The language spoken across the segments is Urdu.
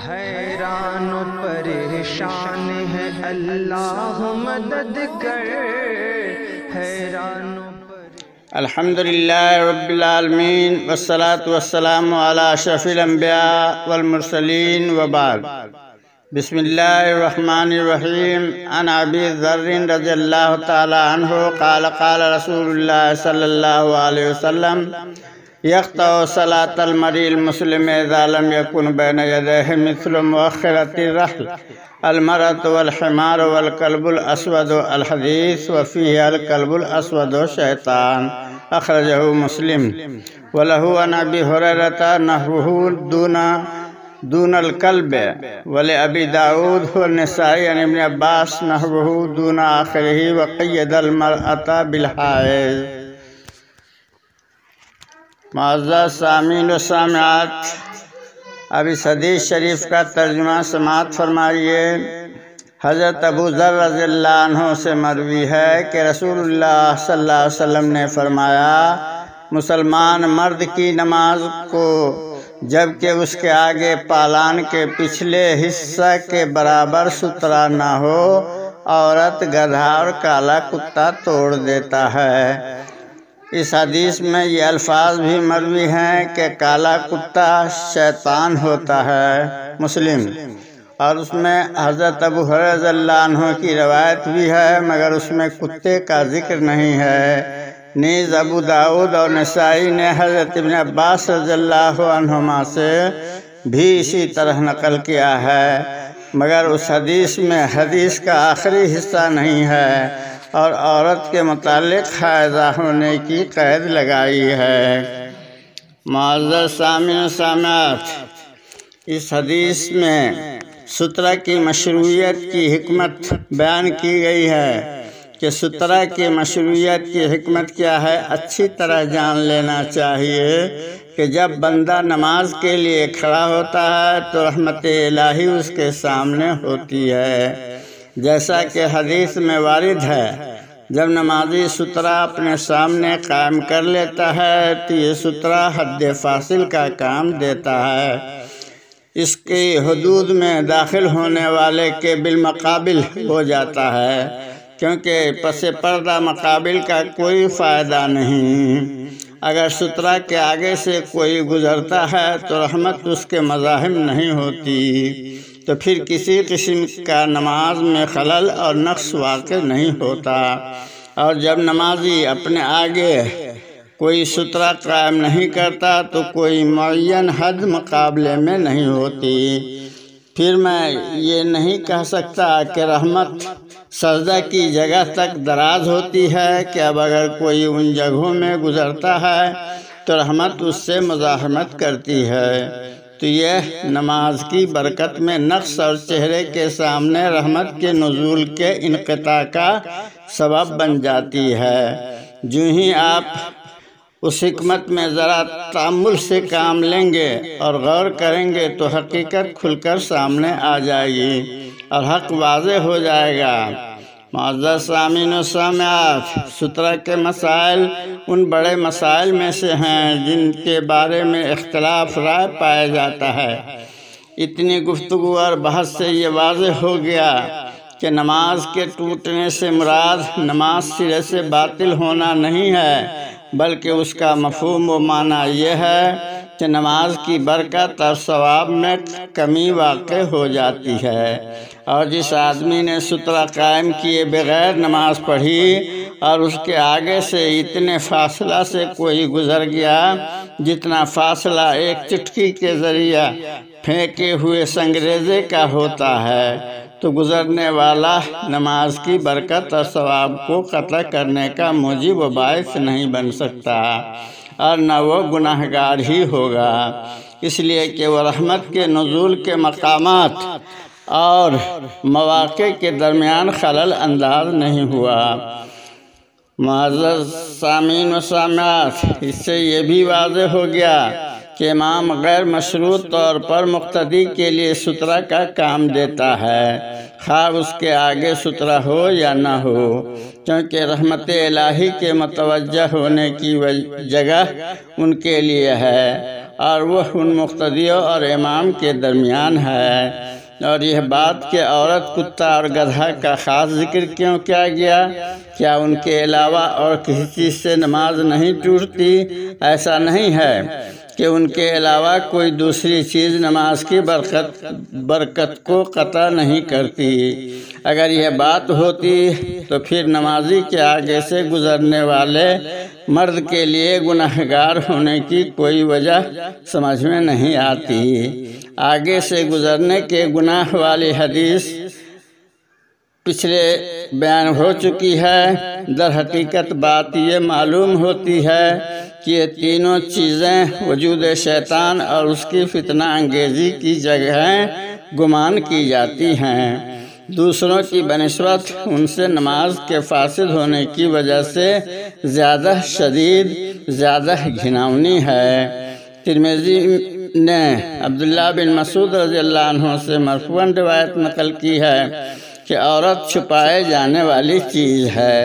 حیران و پریشان ہے اللہ مدد کر، حیران و الحمدللہ رب العالمین والصلاة والسلام علی اشرف الانبیاء والمرسلین وبعد۔ بسم اللہ الرحمن الرحیم۔ عن ابی ذر رضی اللہ تعالی عنہ قال قال رسول اللہ صلی اللہ علیہ وسلم يقطع صلاة المرء المسلم إذا لم يكن بين يديه مثل مؤخرة الرحل المرأة والحمار والكلب الأسود الحديث وفيه الكلب الأسود شيطان، أخرجه مسلم۔ وله عن أبي هريرة نحوه دون الكلب، ولأبي داود والنسائي عن ابن عباس نحوه دون آخره، وقيد المرأة بالحائض۔ معزز سامعین و سامعات، اب اس حدیث شریف کا ترجمہ سماعت فرمائیے۔ حضرت ابو ذر رضی اللہ عنہ سے مروی ہے کہ رسول اللہ صلی اللہ علیہ وسلم نے فرمایا، مسلمان مرد کی نماز کو جبکہ اس کے آگے پالان کے پچھلے حصہ کے برابر ستھرا نہ ہو، عورت گدھا اور کالا کتا توڑ دیتا ہے۔ اس حدیث میں یہ الفاظ بھی مروی ہیں کہ کالا کتا شیطان ہوتا ہے، مسلم، اور اس میں حضرت ابو ہریرہ رضی اللہ عنہ کی روایت بھی ہے، مگر اس میں کتے کا ذکر نہیں ہے۔ نیز ابو داود اور نسائی نے حضرت ابن عباس رضی اللہ عنہما سے بھی اسی طرح نقل کیا ہے، مگر اس حدیث میں حدیث کا آخری حصہ نہیں ہے اور عورت کے متعلق حائضہ ہونے کی قید لگائی ہے۔ معزز سامعین و سامعات، اس حدیث میں سترہ کی مشروعیت کی حکمت بیان کی گئی ہے کہ سترہ کی مشروعیت کی حکمت کیا ہے، اچھی طرح جان لینا چاہیے کہ جب بندہ نماز کے لیے کھڑا ہوتا ہے تو رحمت الہی اس کے سامنے ہوتی ہے، جیسا کہ حدیث میں وارد ہے۔ جب نمازی سترہ اپنے سامنے قائم کر لیتا ہے تو یہ سترہ حد فاصل کا کام دیتا ہے، اس کی حدود میں داخل ہونے والے کے بالمقابل ہو جاتا ہے، کیونکہ پس پردہ مقابل کا کوئی فائدہ نہیں۔ اگر سترہ کے آگے سے کوئی گزرتا ہے تو رحمت اس کے مزاحم نہیں ہوتی، تو پھر کسی قسم کا نماز میں خلل اور نقص واقع نہیں ہوتا۔ اور جب نمازی اپنے آگے کوئی سترہ قائم نہیں کرتا تو کوئی معین حد مقابلے میں نہیں ہوتی۔ پھر میں یہ نہیں کہہ سکتا کہ رحمت سجدہ کی جگہ تک دراز ہوتی ہے کہ اب اگر کوئی ان جگہوں میں گزرتا ہے تو رحمت اس سے مزاحمت کرتی ہے، تو یہ نماز کی برکت میں نقص اور چہرے کے سامنے رحمت کے نزول کے انقطاع کا سبب بن جاتی ہے۔ جو ہی آپ اس حکمت میں ذرا تأمل سے کام لیں گے اور غور کریں گے تو حقیقت کھل کر سامنے آ جائے گی اور حق واضح ہو جائے گا۔ معزز سامعین و سامعات، سترہ کے مسائل ان بڑے مسائل میں سے ہیں جن کے بارے میں اختلاف رائے پایا جاتا ہے۔ اتنی گفتگو اور بحث سے یہ واضح ہو گیا کہ نماز کے ٹوٹنے سے مراد نماز سرے سے باطل ہونا نہیں ہے، بلکہ اس کا مفہوم و معنی یہ ہے کہ نماز کی برکت اور ثواب میں کمی واقع ہو جاتی ہے، اور جس آدمی نے سترہ قائم کیے بغیر نماز پڑھی اور اس کے آگے سے اتنے فاصلہ سے کوئی گزر گیا جتنا فاصلہ ایک چٹکی کے ذریعہ پھینکے ہوئے سنگریزے کا ہوتا ہے، تو گزرنے والا نماز کی برکت اور ثواب کو قطع کرنے کا موجب و باعث نہیں بن سکتا، اور نہ وہ گناہگار ہی ہوگا، اس لیے کہ وہ رحمت کے نزول کے مقامات اور مواقع کے درمیان خلل انداز نہیں ہوا۔ معزز سامعین و سامعات، اس سے یہ بھی واضح ہو گیا کہ امام غیر مشروط طور پر مقتدی کے لیے سترہ کا کام دیتا ہے، خواہ اس کے آگے سترہ ہو یا نہ ہو، کیونکہ رحمت الہی کے متوجہ ہونے کی جگہ ان کے لیے ہے، اور وہ ان مقتدیوں اور امام کے درمیان ہے۔ اور یہ بات کہ عورت، کتا اور گدھا کا خاص ذکر کیوں کیا گیا؟ کیا ان کے علاوہ اور کسی چیز سے نماز نہیں ٹوٹتی؟ ایسا نہیں ہے کہ ان کے علاوہ کوئی دوسری چیز نماز کی برکت کو قطع نہیں کرتی۔ اگر یہ بات ہوتی تو پھر نمازی کے آگے سے گزرنے والے مرد کے لیے گناہگار ہونے کی کوئی وجہ سمجھ میں نہیں آتی۔ آگے سے گزرنے کے گناہ والی حدیث پچھلے بیان ہو چکی ہے۔ در حقیقت بات یہ معلوم ہوتی ہے کہ یہ تینوں چیزیں وجود شیطان اور اس کی فتنہ انگیزی کی جگہیں گمان کی جاتی ہیں۔ دوسروں کی بنسبت ان سے نماز کے فاسد ہونے کی وجہ سے زیادہ شدید، زیادہ گھناؤنی ہے۔ ترمذی نے عبداللہ بن مسعود رضی اللہ عنہ سے مرفوعاً روایت نقل کی ہے کہ عورت چھپائے جانے والی چیز ہے،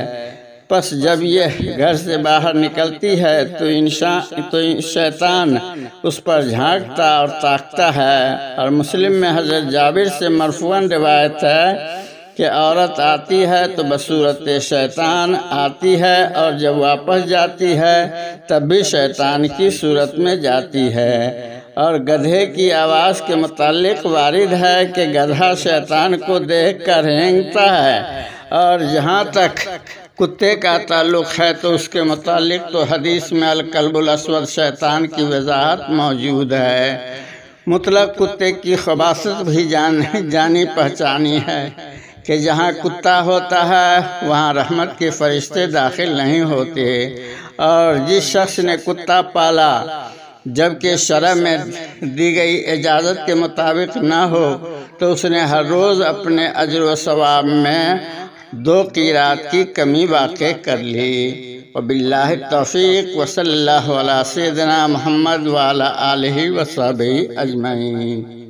پس جب یہ گھر سے باہر نکلتی ہے تو شیطان اس پر جھانکتا اور تاکتا ہے۔ اور مسلم میں حضرت جابر سے مرفوعاً روایت ہے کہ عورت آتی ہے تو بصورت شیطان آتی ہے، اور جب واپس جاتی ہے تب بھی شیطان کی صورت میں جاتی ہے۔ اور گدھے کی آواز کے متعلق وارد ہے کہ گدھا شیطان کو دیکھ کر رینگتا ہے، اور جہاں تک کتے کا تعلق ہے تو اس کے متعلق تو حدیث میں الکلب الاسود شیطان کی وضاحت موجود ہے۔ مطلق کتے کی خباثت بھی جانی پہچانی ہے کہ جہاں کتا ہوتا ہے وہاں رحمت کے فرشتے داخل نہیں ہوتے، اور جس شخص نے کتا پالا جبکہ شرع میں دی گئی اجازت کے مطابق نہ ہو تو اس نے ہر روز اپنے اجر و ثواب میں 2 قیرات کی کمی واقع کر لی۔ وباللہ التوفیق، وصلی اللہ علی سیدنا محمد وعلی آلہ وصحبہ اجمعین۔